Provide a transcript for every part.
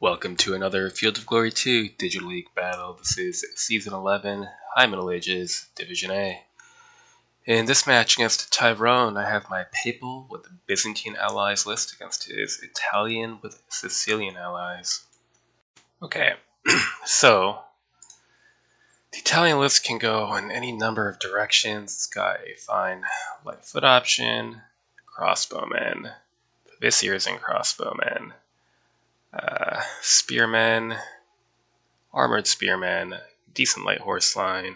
Welcome to another Field of Glory 2 Digital League battle. This is Season 11, High Middle Ages, Division A. In this match against Tyrone, I have my Papal with Byzantine allies list against his Italian with Sicilian allies. Okay, so the Italian list can go in any number of directions. It's got a fine light foot option, crossbowmen, Viziers and crossbowmen, spearmen, armored spearmen, decent light horse line,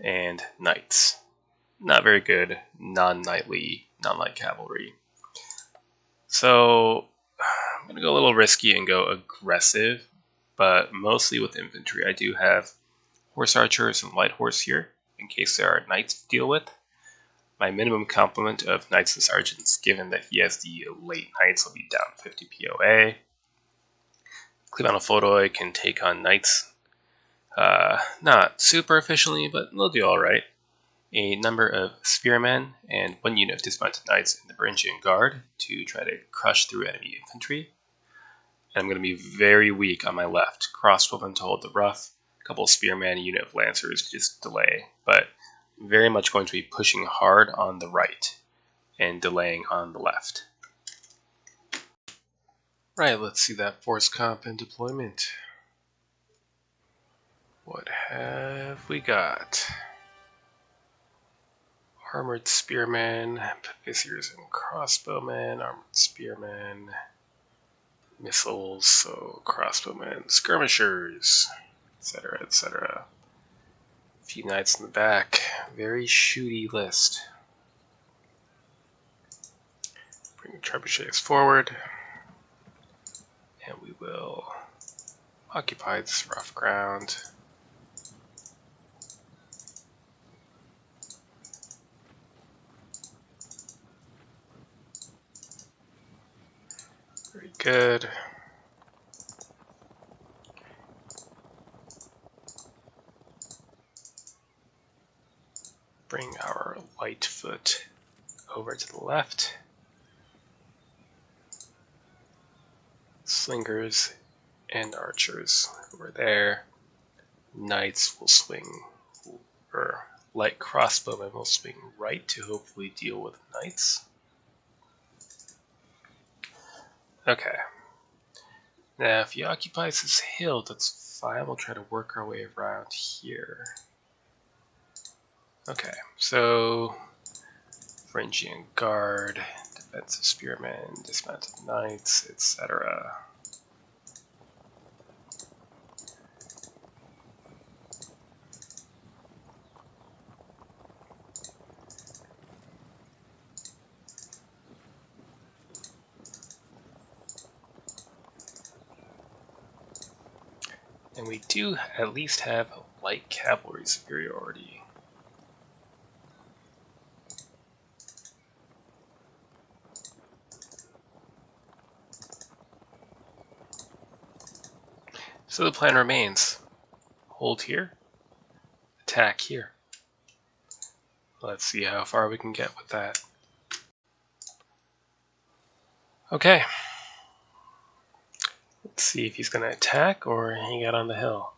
and knights. Not very good, non-knightly, non-light cavalry. So I'm going to go a little risky and go aggressive, but mostly with infantry. I do have horse archers and light horse here, in case there are knights to deal with. My minimum complement of knights and sergeants, given that he has the late knights, will be down 50 POA. Cleveland can take on knights. Not super efficiently, but they'll do alright. A number of spearmen and one unit of dismounted knights in the Varangian Guard to try to crush through enemy infantry. And I'm going to be very weak on my left. Crossbowmen to hold the rough, a couple of spearmen, a unit of lancers to just delay, but very much going to be pushing hard on the right and delaying on the left. Right, let's see that force comp and deployment. What have we got? Armored spearmen, Viziers and crossbowmen, armored spearmen, missiles, so crossbowmen, skirmishers, etc., etc. A few knights in the back. Very shooty list. Bring the trebuchets forward, and we will occupy this rough ground. Very good. Bring our light foot over to the left. Slingers and archers over there. Knights will swing, or light crossbowmen will swing right to hopefully deal with knights. Okay. Now, if he occupies this hill, that's fine. We'll try to work our way around here. Okay, so Varangian Guard, defensive spearmen, dismounted knights, etc. And we do at least have light cavalry superiority. So the plan remains. Hold here, attack here. Let's see how far we can get with that. Okay. Let's see if he's going to attack or hang out on the hill.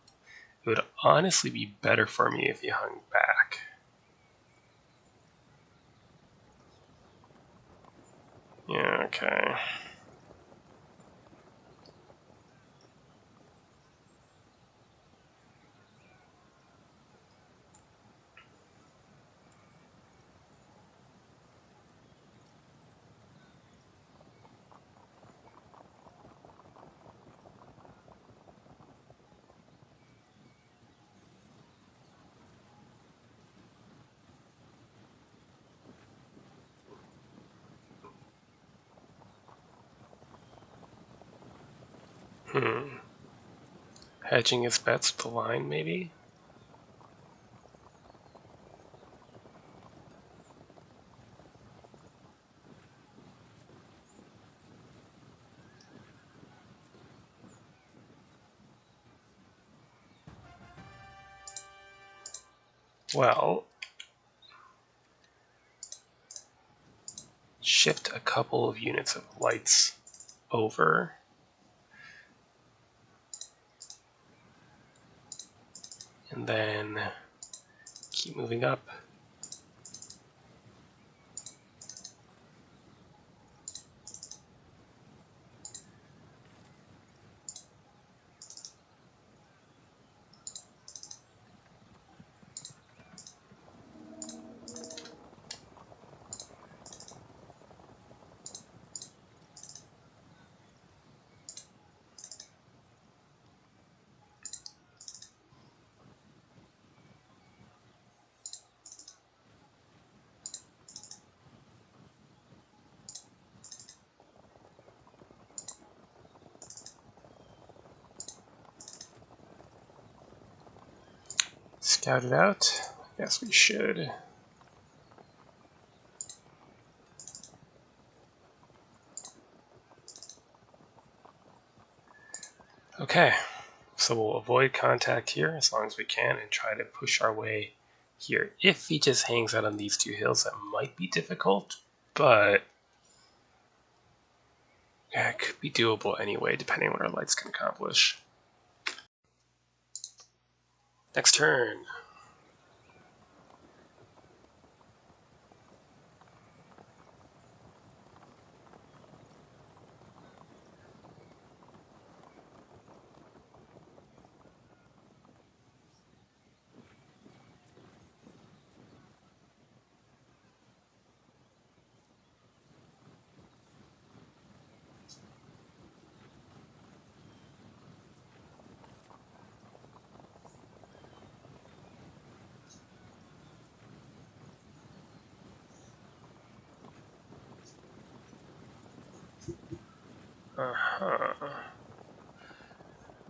It would honestly be better for me if he hung back. Yeah, okay. Hedging his bets with the line, maybe? Well, shift a couple of units of lights over. and then keep moving up. Scout it out. I guess we should. Okay, so we'll avoid contact here as long as we can and try to push our way here. If he just hangs out on these two hills, that might be difficult, but yeah, it could be doable anyway, depending on what our lights can accomplish. Next turn.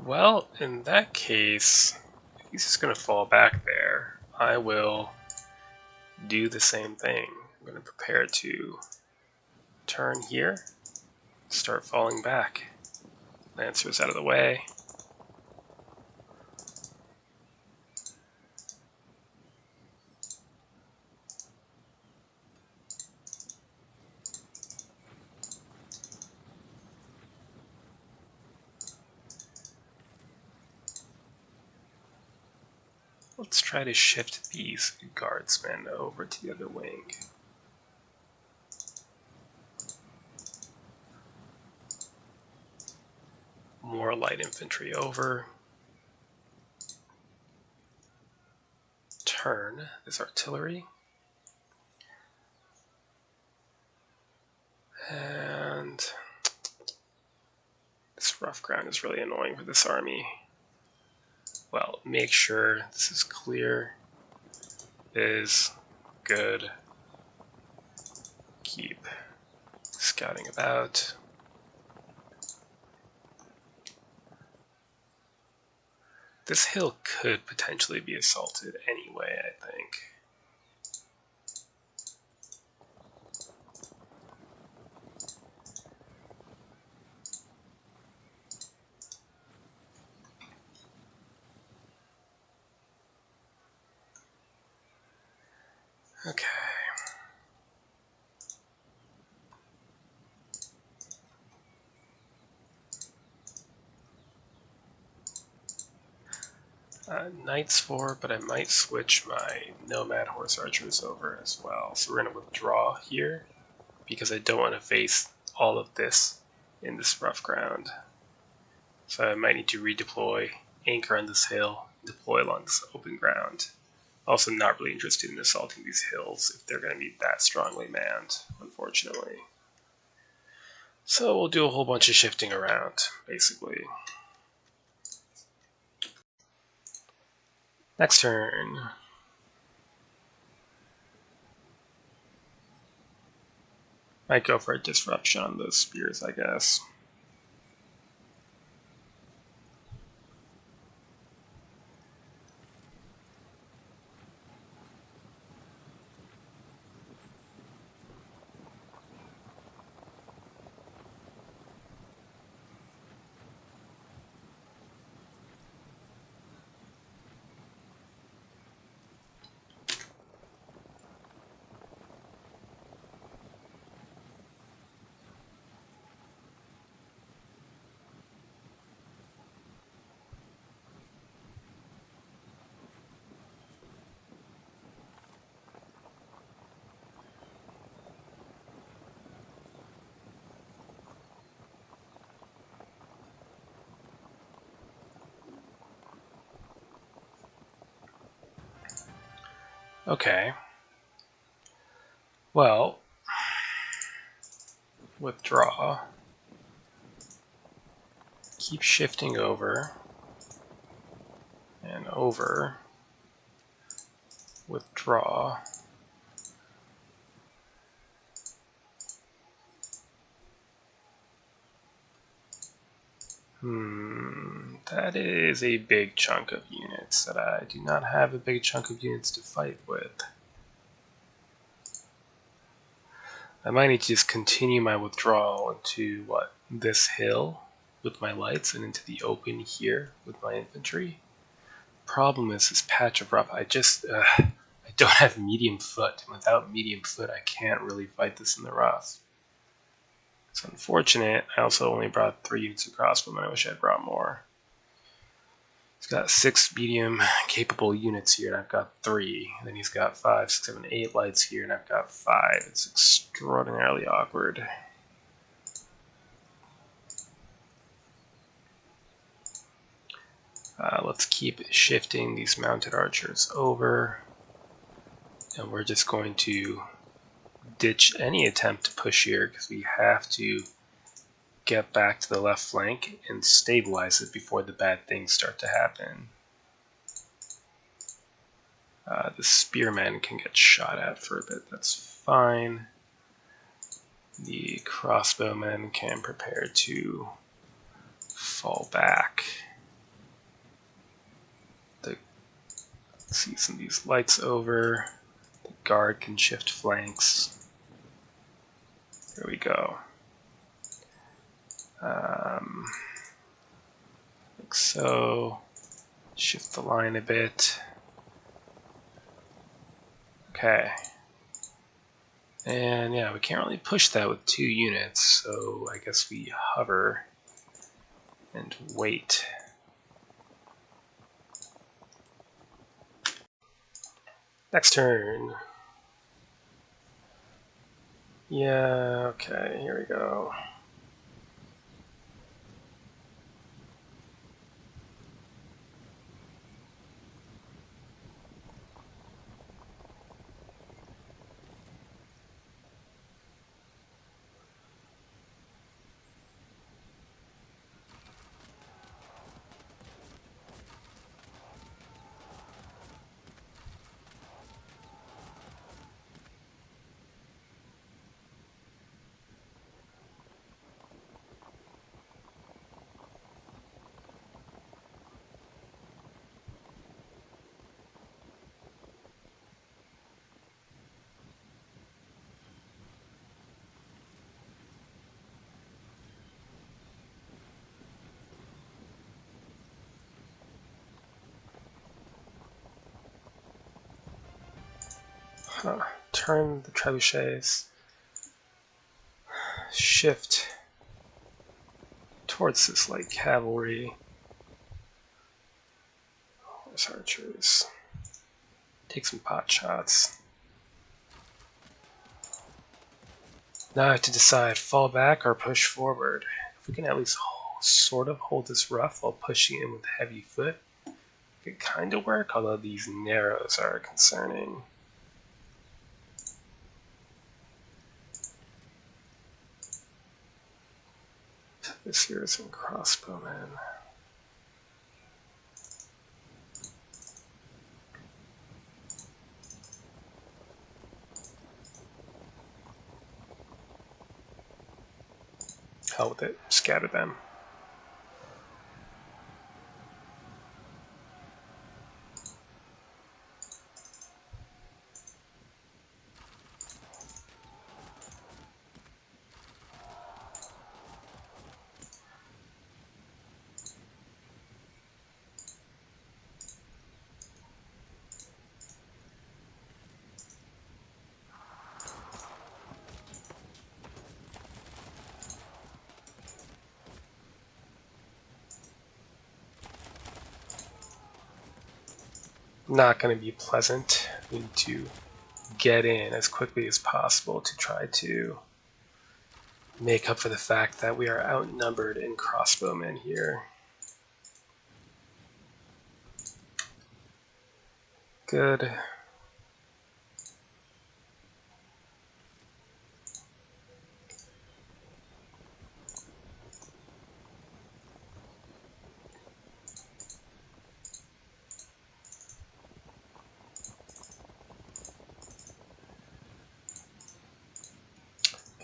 Well, in that case, if he's just going to fall back there, I will do the same thing. I'm going to prepare to turn here, start falling back. Lancer's out of the way. Let's try to shift these guardsmen over to the other wing. More light infantry over. Turn this artillery. And this rough ground is really annoying for this army. Well, make sure this is clear. Is good. Keep scouting about. This hill could potentially be assaulted anyway, I think. Okay. Knights 4, but I might switch my Nomad Horse Archers over as well. So we're going to withdraw here because I don't want to face all of this in this rough ground. So I might need to redeploy, anchor on this hill, deploy along this open ground. Also not really interested in assaulting these hills if they're going to be that strongly manned, unfortunately. So we'll do a whole bunch of shifting around, basically. Next turn. Might go for a disruption on those spears, I guess. Okay. Well, withdraw. Keep shifting over and over. Withdraw. That is a big chunk of units that I do not have a big chunk of units to fight with. I might need to just continue my withdrawal into, this hill with my lights and into the open here with my infantry. Problem is this patch of rough, I don't have medium foot. And without medium foot, I can't really fight this in the rough. It's unfortunate. I also only brought 3 units of crossbowmen. I wish I'd brought more. He's got 6 medium capable units here, and I've got 3. And then he's got 5, 6, 7, 8 lights here, and I've got 5. It's extraordinarily awkward. Let's keep shifting these mounted archers over. And we're just going to ditch any attempt to push here because we have to get back to the left flank and stabilize it before the bad things start to happen. The spearmen can get shot at for a bit, that's fine. The crossbowmen can prepare to fall back. Let's see some of these lights over. The guard can shift flanks. There we go. Like so. Shift the line a bit. Okay. And yeah, we can't really push that with 2 units, so I guess we hover and wait. Next turn. Yeah, okay, here we go. Turn the trebuchets. Shift towards this light cavalry. Horse archers. Take some pot shots. Now I have to decide, fall back or push forward. If we can at least sort of hold this rough while pushing in with heavy foot, it could kind of work, although these narrows are concerning. This here is some crossbowmen. Hell with it, scatter them. Not going to be pleasant. We need to get in as quickly as possible to try to make up for the fact that we are outnumbered in crossbowmen here. Good.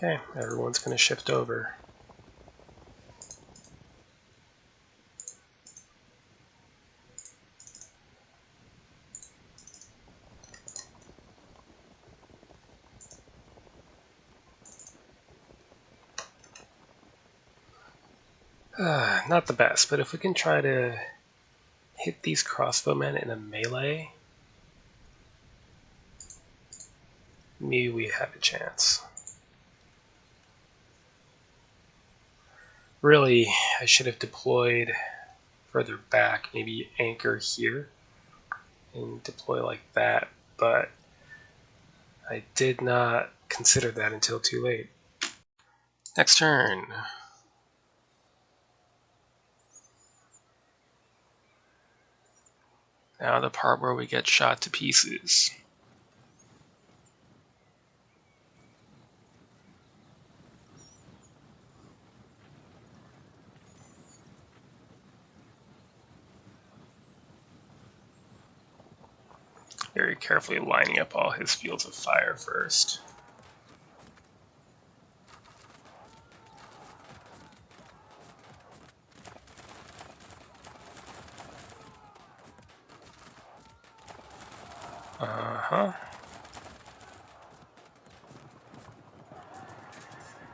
Okay, everyone's going to shift over. Not the best, but if we can try to hit these crossbowmen in a melee, maybe we have a chance. Really, I should have deployed further back, maybe anchor here and deploy like that, but I did not consider that until too late. Next turn. Now the part where we get shot to pieces. Very carefully lining up all his fields of fire first.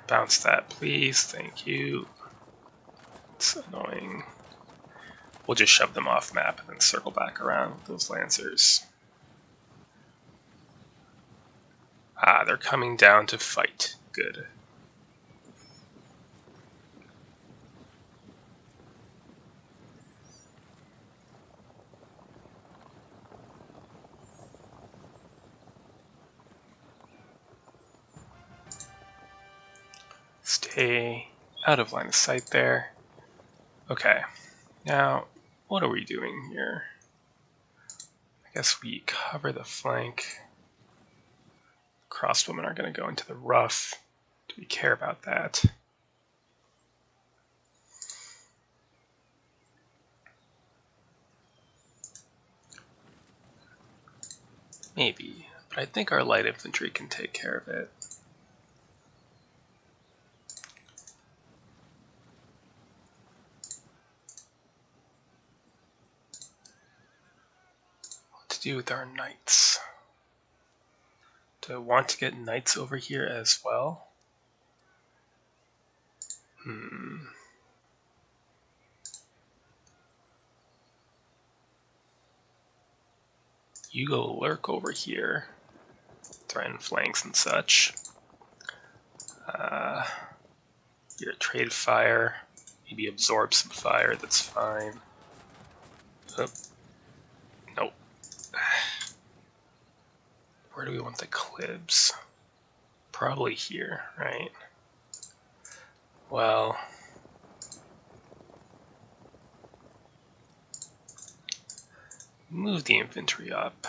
Bounce that, please. Thank you. It's annoying. We'll just shove them off map and then circle back around with those lancers. Ah, they're coming down to fight. Good. Stay out of line of sight there. Okay, now what are we doing here? I guess we cover the flank. Crossbowmen are going to go into the rough. Do we care about that? Maybe, but I think our light infantry can take care of it. What to do with our knights? Do I want to get knights over here as well? You go lurk over here, threaten flanks and such. You're a trade fire, maybe absorb some fire, that's fine. Oh. Nope. Where do we want the clibs? Probably here, right? Well, move the infantry up.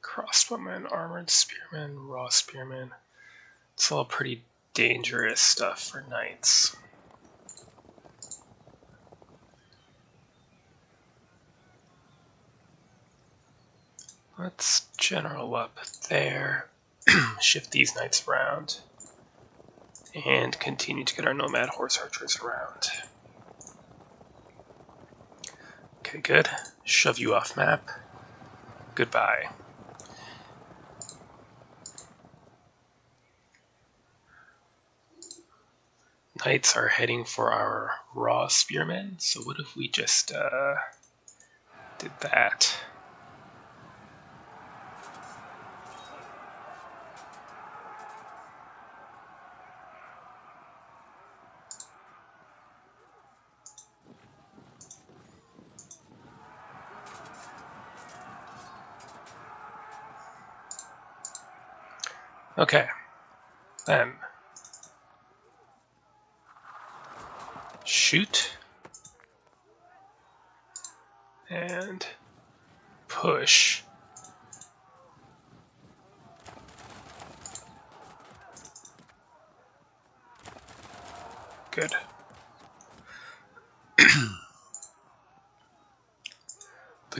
Crossbowmen, armored spearmen, raw spearmen. It's all pretty dangerous stuff for knights. Let's general up there, shift these knights around, and continue to get our nomad horse archers around. Okay, good. Shove you off map. Goodbye. Knights are heading for our raw spearmen, so what if we just did that? Okay, then shoot and push. Good.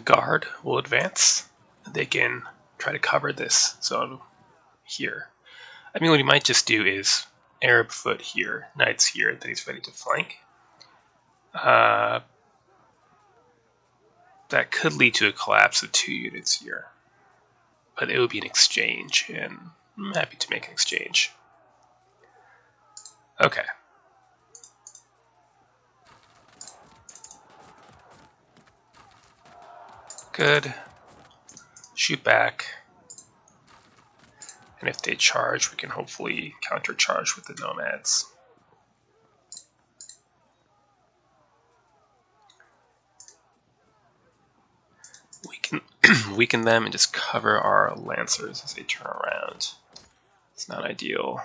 guard will advance. They can try to cover this zone here. I mean, what he might just do is Arab foot here, knights here, then he's ready to flank. That could lead to a collapse of 2 units here. But it would be an exchange, and I'm happy to make an exchange. Okay. Good. Shoot back. And if they charge, we can hopefully countercharge with the nomads. We can weaken them and just cover our lancers as they turn around. It's not ideal.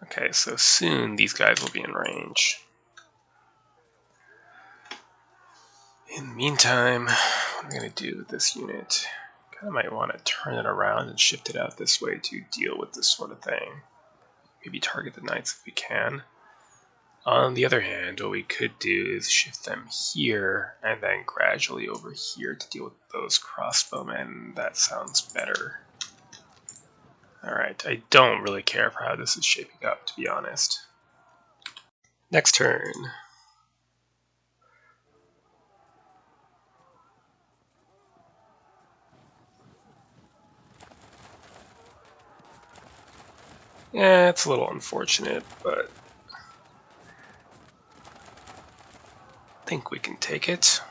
Okay, so soon these guys will be in range. In the meantime, what am I going to do with this unit? Kind of might want to turn it around and shift it out this way to deal with this sort of thing. Maybe target the knights if we can. On the other hand, what we could do is shift them here and then gradually over here to deal with those crossbowmen. That sounds better. Alright, I don't really care for how this is shaping up, to be honest. Next turn. Yeah, it's a little unfortunate, but I think we can take it.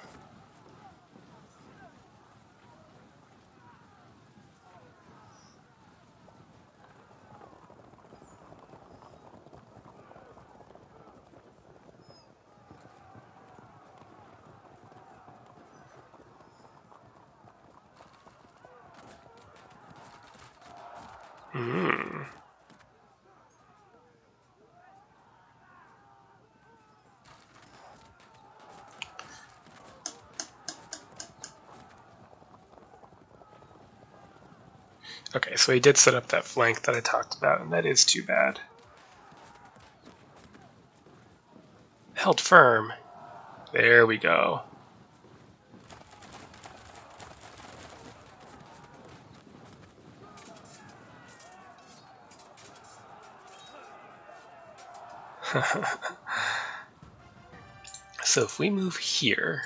Okay, so he did set up that flank that I talked about, and that is too bad. Held firm. There we go. So if we move here,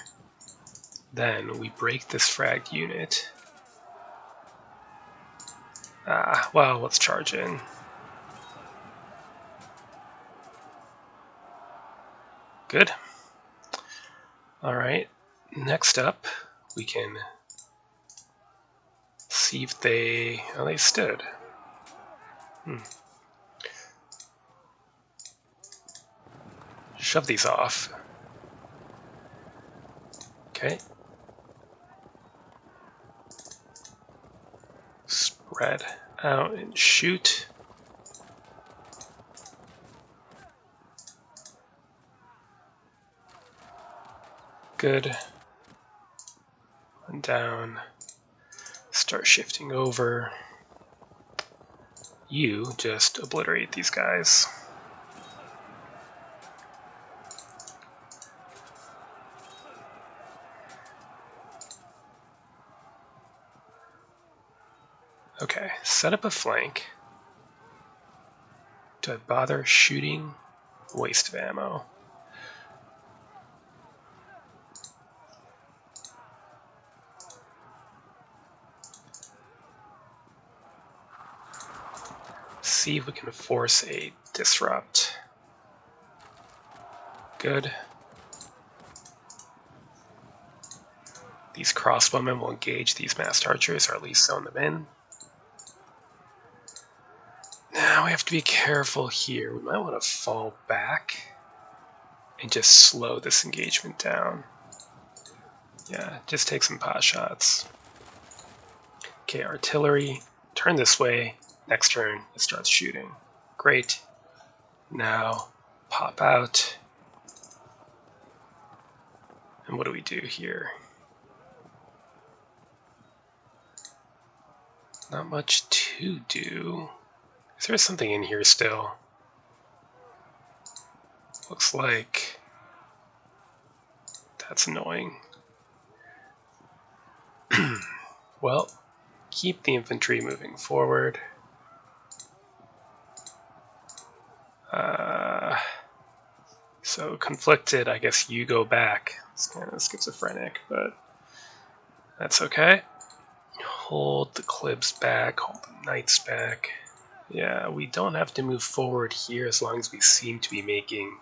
then we break this fragged unit. Well, let's charge in. Good. Alright, next up, we can see if they... Oh, they stood. Shove these off. Okay. Spread out and shoot. Good. And down. Start shifting over. You just obliterate these guys. Okay, set up a flank. Do I bother shooting? Waste of ammo. See if we can force a disrupt. Good. These crossbowmen will engage these massed archers, or at least zone them in. Now we have to be careful here. We might want to fall back and just slow this engagement down. Yeah, just take some pot shots. Okay, artillery, turn this way. Next turn, it starts shooting. Great. Now, pop out. And what do we do here? Not much to do. Is there something in here still? Looks like that's annoying. Well, keep the infantry moving forward. So conflicted, I guess you go back. It's kind of schizophrenic, but that's okay. Hold the clibs back, hold the knights back. Yeah, we don't have to move forward here as long as we seem to be making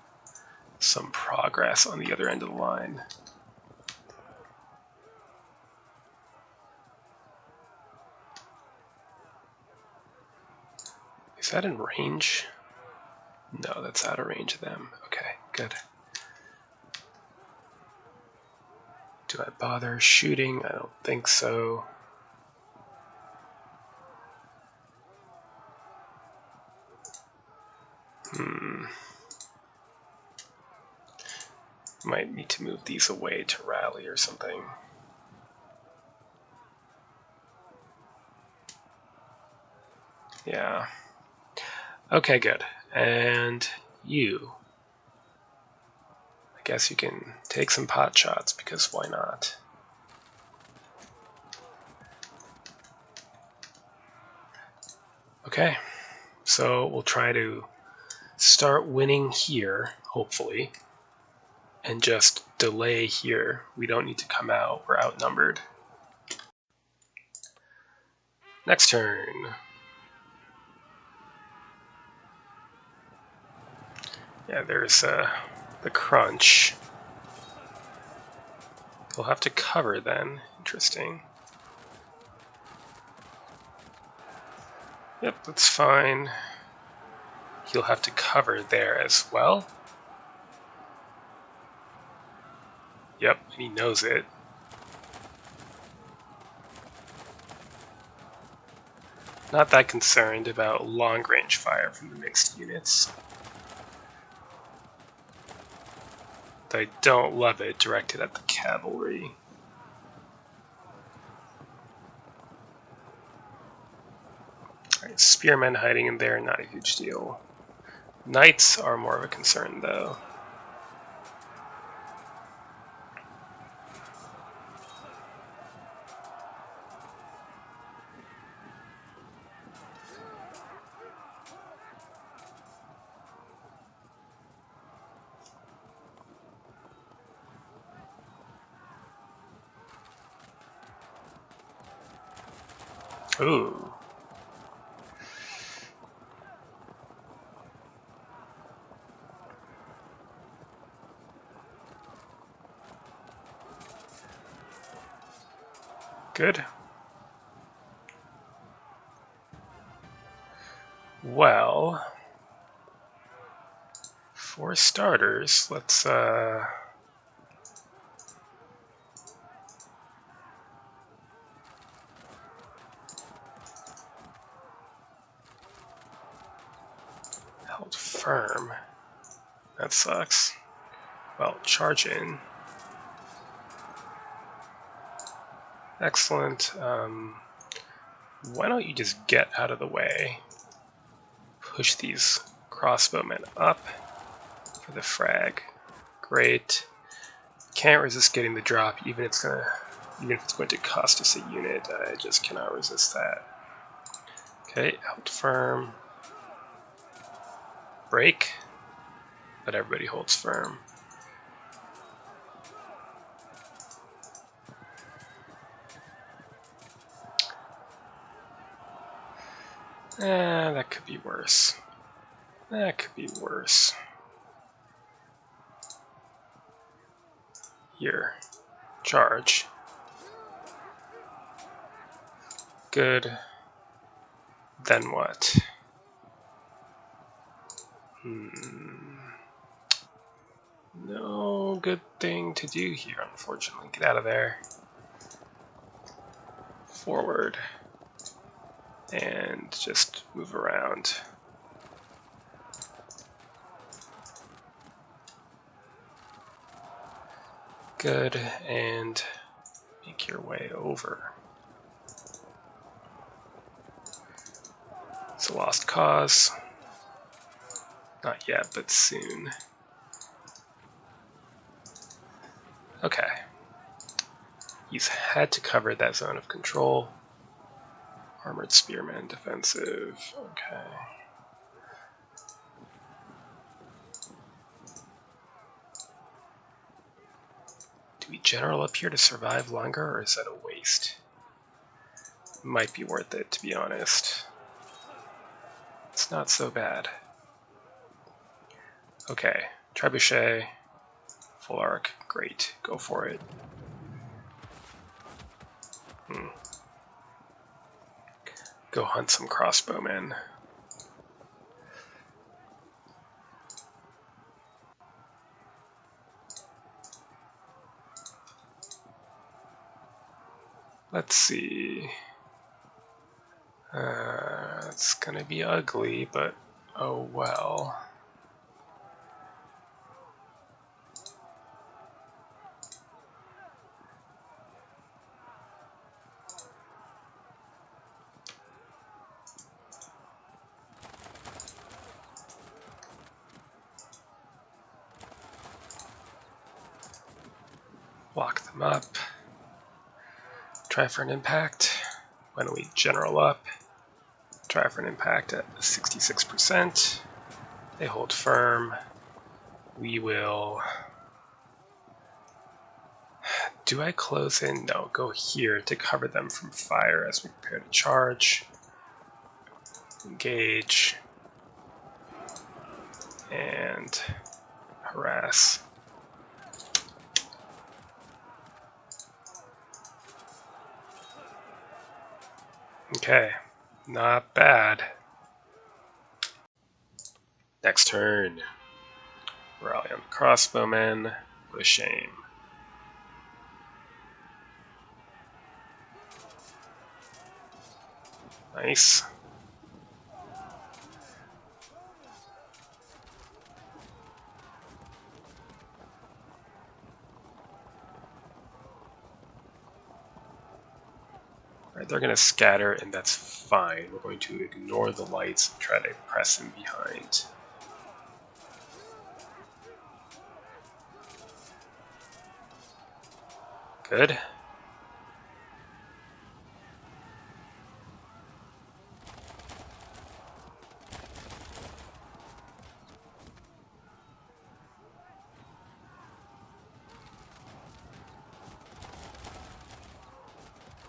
some progress on the other end of the line. Is that in range? No, that's out of range of them. Okay, good. Do I bother shooting? I don't think so. Might need to move these away to rally or something. Yeah. Okay, good. And you. I guess you can take some pot shots, because why not? Okay, so we'll try to start winning here, hopefully, and just delay here. We don't need to come out, we're outnumbered. Next turn. Yeah, there's the crunch. We'll have to cover then. Interesting. Yep, that's fine. He'll have to cover there as well. Yep, and he knows it. Not that concerned about long-range fire from the mixed units. I don't love it directed at the cavalry. Alright, spearmen hiding in there, not a huge deal. Knights are more of a concern, though. Ooh. Good. Well, for starters, let's held firm. That sucks. Well, charge in. Excellent. Why don't you just get out of the way? Push these crossbowmen up for the frag. Great. Can't resist getting the drop, even if it's going to cost us a unit. I just cannot resist that. Okay, held firm. Break, but everybody holds firm. That could be worse. That could be worse. Here. Charge. Good. Then what? No good thing to do here, unfortunately. Get out of there. Forward. And just move around. Good, and make your way over. It's a a lost cause. Not yet, but soon. Okay. He's had to cover that zone of control. Armored Spearman, defensive. Okay. Do we general up here to survive longer, or is that a waste? Might be worth it, to be honest. It's not so bad. Okay, Trebuchet, full arc, great, go for it. Go hunt some crossbowmen. Let's see. It's gonna be ugly, but oh well. Lock them up. Try for an impact. Why don't we general up? Try for an impact at 66%. They hold firm. We will... Do I close in? No, go here to cover them from fire as we prepare to charge. Engage. And harass. Okay, not bad. Next turn. Rally on the crossbowmen. What a shame. Nice. Alright, they're going to scatter, and that's fine. We're going to ignore the lights and try to press them behind. Good.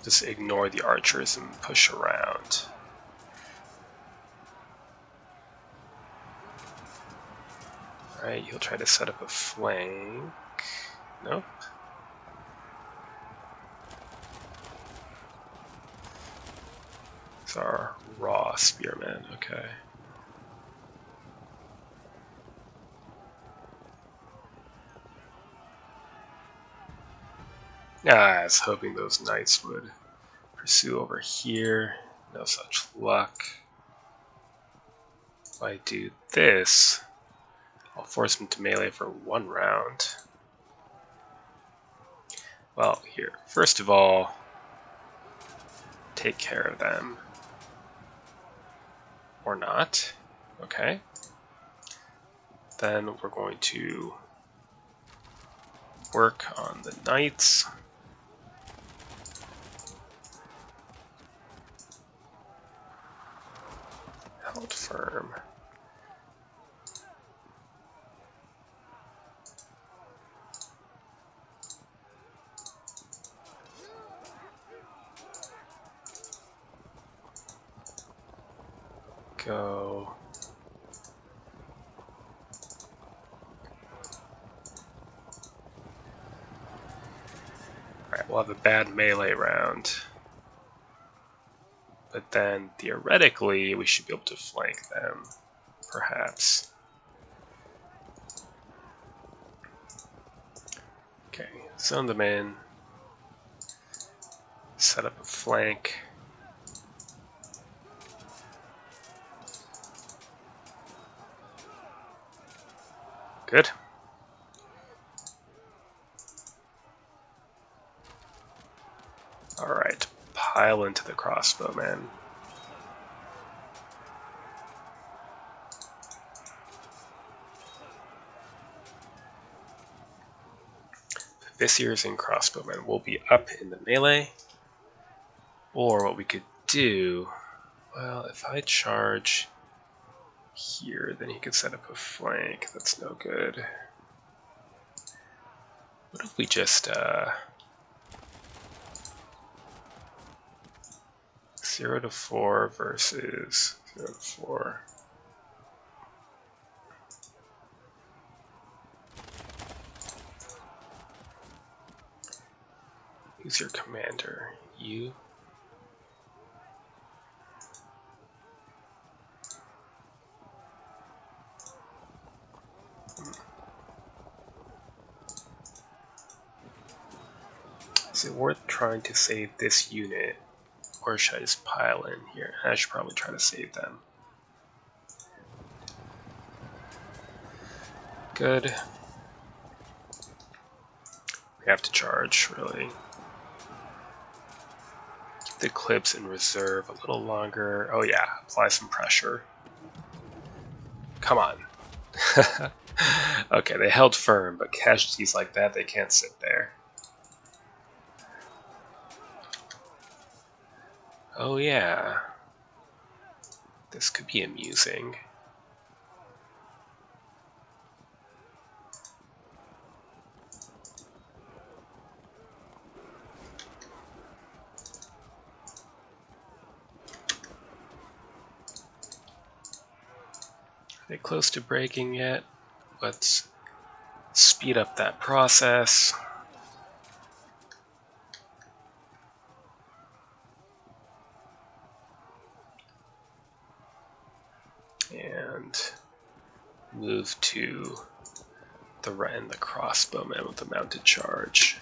Just ignore the archers and push around. Alright, he'll try to set up a flank. Nope. It's our raw spearmen, okay. I was hoping those knights would pursue over here. No such luck. If I do this, I'll force them to melee for 1 round. Well, here, first of all, take care of them. Or not. Okay. Then we're going to work on the knights. Held firm. Go. Alright, we'll have a bad melee round. But then, theoretically, we should be able to flank them, perhaps. Okay, zone them in. Set up a flank. Good. Alright, pile into the crossbowmen. Visiers and crossbowmen will be up in the melee. Or what we could do, well, if I charge here, then he could set up a flank. That's no good. What if we just 0 to 4 versus 0 to 4? Who's your commander? You? Is it worth trying to save this unit, or should I just pile in here? I should probably try to save them. Good. We have to charge, really. Keep the clips in reserve a little longer. Oh yeah, apply some pressure. Come on. Okay, they held firm, but casualties like that, they can't sit there. Oh yeah. This could be amusing. Are they close to breaking yet? Let's speed up that process. And move to the right and the crossbowman with the mounted charge.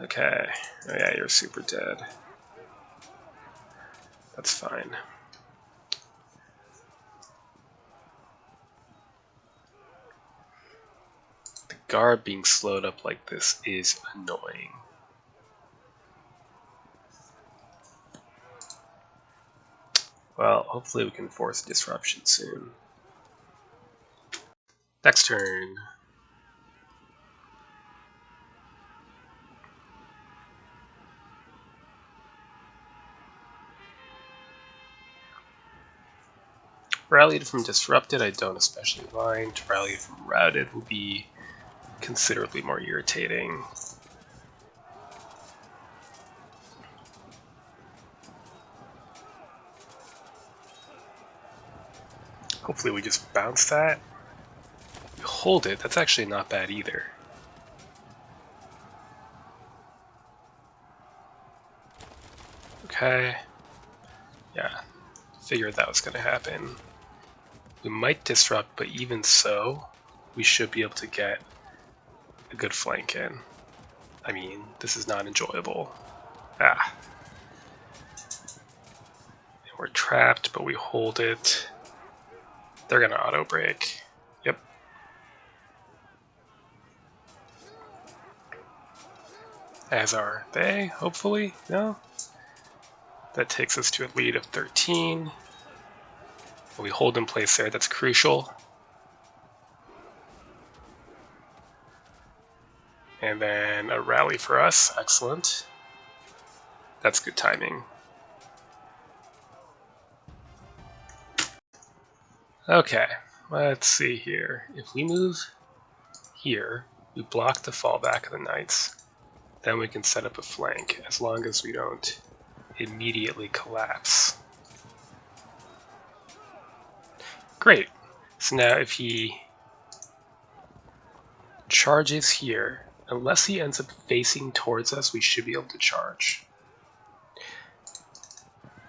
Okay. Oh yeah, you're super dead. That's fine. The guard being slowed up like this is annoying. Well, hopefully we can force disruption soon. Next turn. Rallied from disrupted, I don't especially mind. Rallied from routed will be considerably more irritating. Hopefully we just bounce that. We hold it, that's actually not bad either. Okay. Yeah, figured that was going to happen. We might disrupt, but even so, we should be able to get a good flank in. I mean, this is not enjoyable. Ah. And we're trapped, but we hold it. They're going to auto-break. Yep. As are they, hopefully. No? That takes us to a lead of 13. We hold in place there, that's crucial. And then a rally for us, excellent. That's good timing. Okay, let's see here. If we move here, we block the fallback of the knights. Then we can set up a flank, as long as we don't immediately collapse. Great. So now if he charges here, unless he ends up facing towards us, we should be able to charge.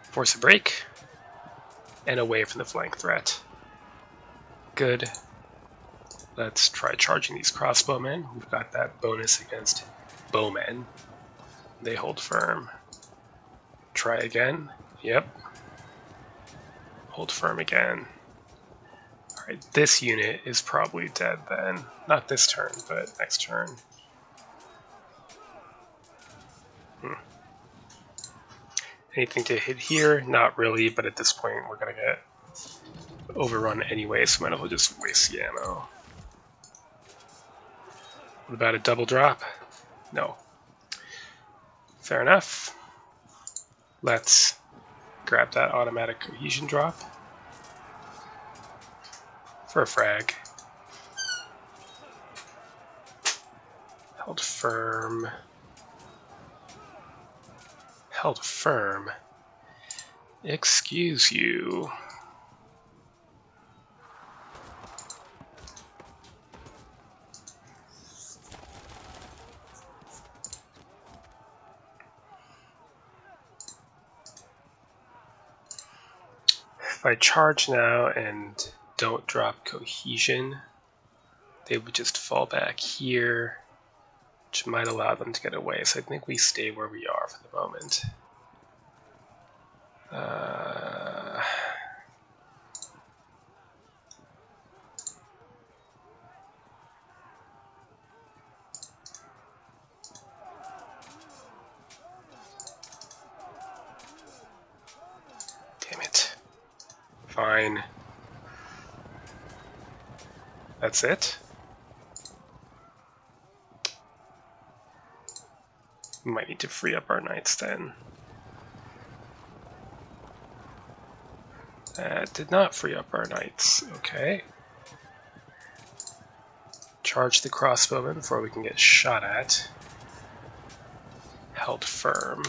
Force a break, and away from the flank threat. Good. Let's try charging these crossbowmen. We've got that bonus against bowmen. They hold firm. Try again. Yep. Hold firm again. Alright, this unit is probably dead then. Not this turn, but next turn. Anything to hit here? Not really, but at this point we're going to get overrun anyway, so might as well just waste the ammo. What about a double drop? No. Fair enough. Let's grab that automatic cohesion drop for a frag. Held firm. Held firm. Excuse you. If I charge now and don't drop cohesion, they would just fall back here, which might allow them to get away. So I think we stay where we are for the moment. Damn it. Fine. That's it? We might need to free up our knights then. That did not free up our knights. Okay. Charge the crossbowmen before we can get shot at. Held firm.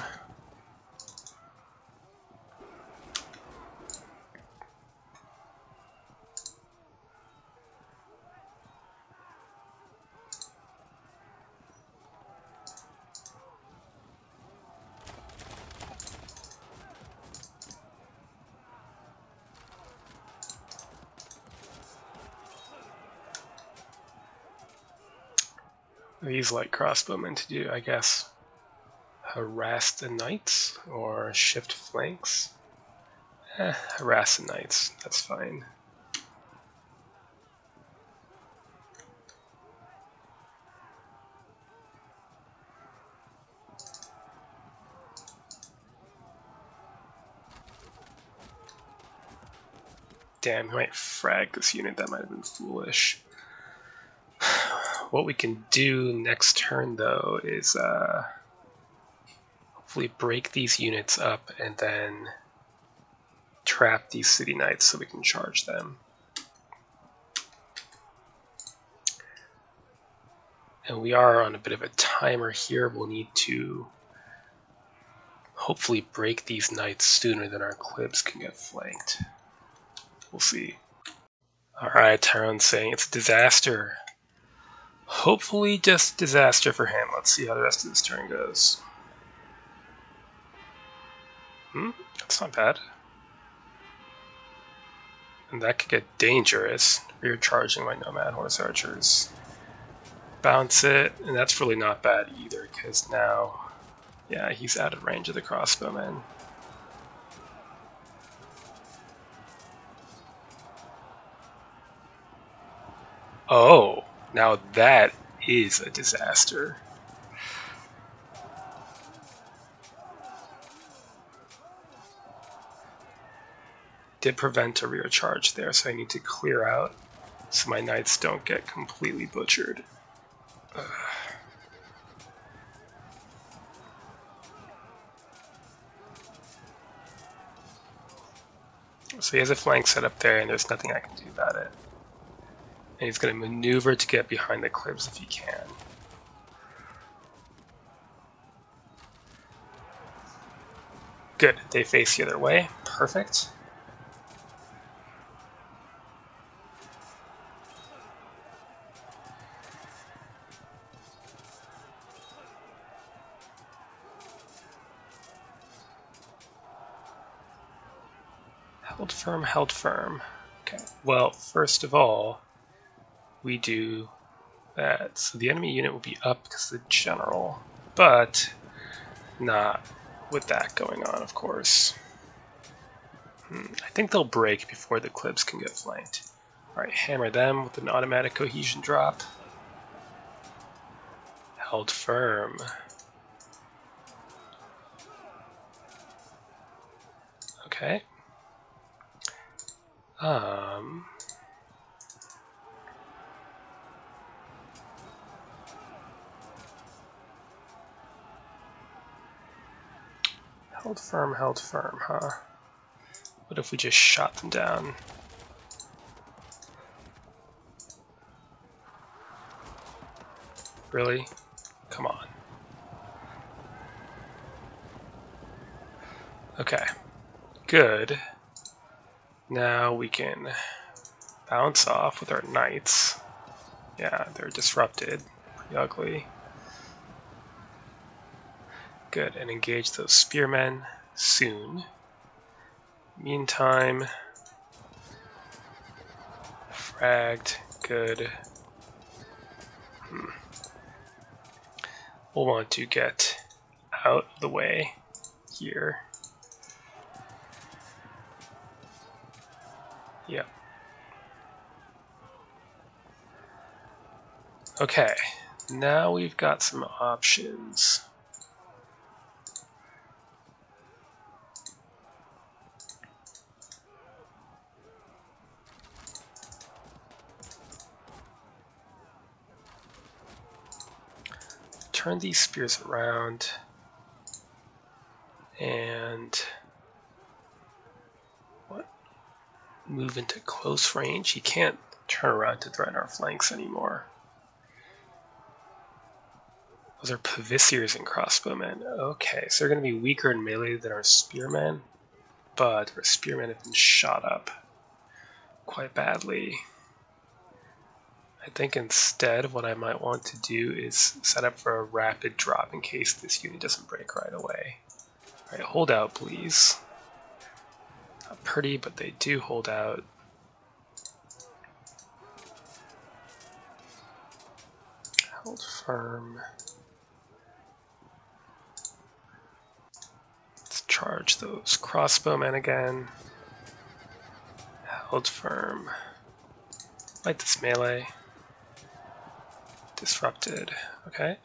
These light crossbowmen to do, I guess, harass the knights or shift flanks. Harass the knights, that's fine. Damn, he might frag this unit, that might have been foolish. What we can do next turn, though, is hopefully break these units up and then trap these city knights so we can charge them. And we are on a bit of a timer here. We'll need to hopefully break these knights sooner than our clips can get flanked. We'll see. Alright, Tyrone's saying it's a disaster. Hopefully just disaster for him. Let's see how the rest of this turn goes. That's not bad. And that could get dangerous. Rear charging my Nomad Horse Archers. Bounce it, and that's really not bad either, because now, yeah, he's out of range of the crossbowmen. Oh, now that is a disaster. Did prevent a rear charge there, so I need to clear out so my knights don't get completely butchered. So he has a flank set up there, and there's nothing I can do about it. And he's going to maneuver to get behind the clips if he can. Good, they face the other way. Perfect. Held firm, held firm. Okay, well, first of all, we do that. So the enemy unit will be up because of the general, but not with that going on, of course. I think they'll break before the clips can get flanked. Alright, hammer them with an automatic cohesion drop. Held firm. Okay. Held firm, huh? What if we just shot them down? Really? Come on. Okay, good. Now we can bounce off with our knights. Yeah, they're disrupted. Pretty ugly. Good, and engage those spearmen soon. Meantime, fragged, good. We'll want to get out of the way here. Yep. Okay, now we've got some options. Turn these spears around and move into close range. He can't turn around to threaten our flanks anymore. Those are Pavisiers and crossbowmen. Okay, so they're going to be weaker in melee than our spearmen, but our spearmen have been shot up quite badly. I think instead what I might want to do is set up for a rapid drop in case this unit doesn't break right away. Alright, hold out please. Not pretty, but they do hold out. Hold firm. Let's charge those crossbowmen again. Held firm. Fight this melee. Disrupted. Okay.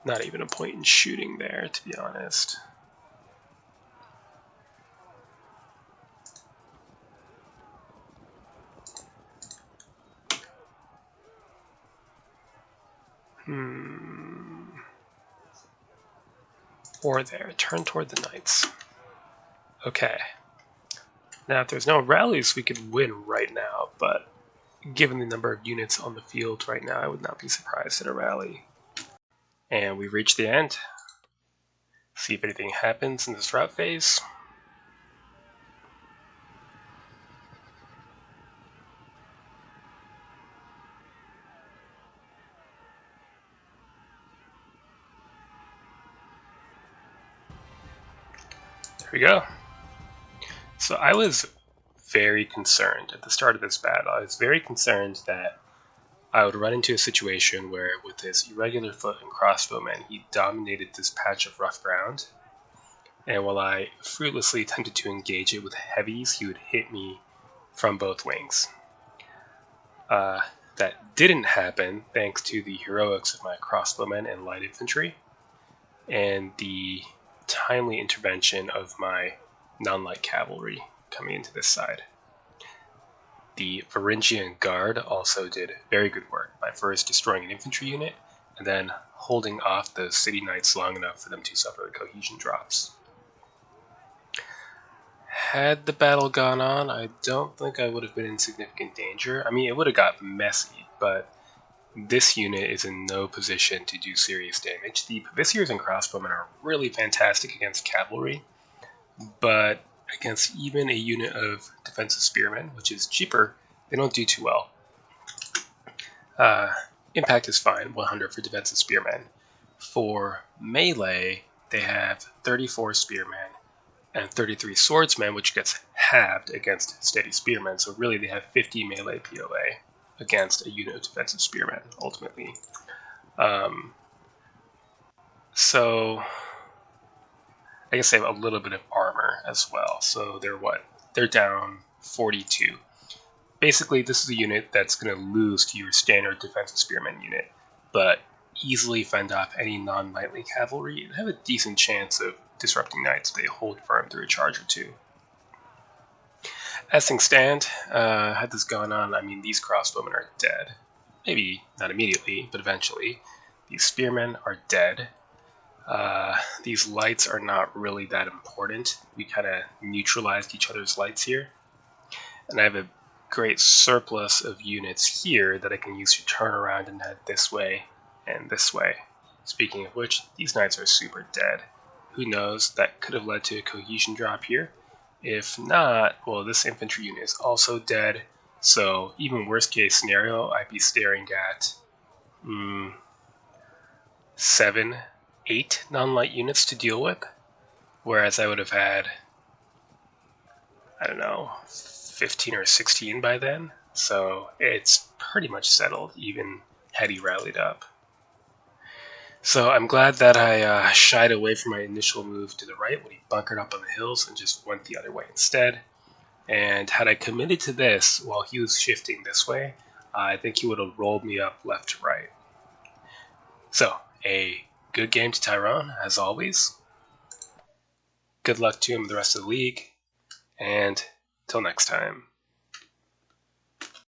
Not even a point in shooting there, to be honest. Or there. Turn toward the knights. Okay. Now, if there's no rallies, we could win right now, but given the number of units on the field right now, I would not be surprised at a rally. And we've reached the end. See if anything happens in this route phase. There we go. So I was very concerned at the start of this battle. I was very concerned that I would run into a situation where with his irregular foot and crossbowmen, he dominated this patch of rough ground. And while I fruitlessly attempted to engage it with heavies, he would hit me from both wings. That didn't happen thanks to the heroics of my crossbowmen and light infantry, and the timely intervention of my non-light cavalry coming into this side. The Varangian Guard also did very good work by first destroying an infantry unit and then holding off the city knights long enough for them to suffer cohesion drops. Had the battle gone on, I don't think I would have been in significant danger. I mean, it would have got messy, but this unit is in no position to do serious damage. The Pavisiers and crossbowmen are really fantastic against cavalry, but against even a unit of defensive spearmen, which is cheaper, they don't do too well. Impact is fine, 100 for defensive spearmen. For melee, they have 34 spearmen and 33 swordsmen, which gets halved against steady spearmen, so really they have 50 melee POA against a unit of defensive spearmen, ultimately. So I guess they have a little bit of armor as well. So they're down 42. Basically, this is a unit that's going to lose to your standard defensive spearman unit, but easily fend off any non-lightly cavalry and have a decent chance of disrupting knights. They hold firm through a charge or two. As things stand, had this gone on, I mean, these crossbowmen are dead. Maybe not immediately, but eventually. These spearmen are dead. These lights are not really that important. We kind of neutralized each other's lights here. And I have a great surplus of units here that I can use to turn around and head this way and this way. Speaking of which, these knights are super dead. Who knows, that could have led to a cohesion drop here. If not, well, this infantry unit is also dead. So even worst case scenario, I'd be staring at 7, 8 non-light units to deal with. Whereas I would have had, I don't know, 15 or 16 by then. So it's pretty much settled, even had he rallied up. So I'm glad that I shied away from my initial move to the right when he bunkered up on the hills and just went the other way instead. And had I committed to this while he was shifting this way, I think he would have rolled me up left to right. So, a good game to Tyrone, as always. Good luck to him the rest of the league, and till next time.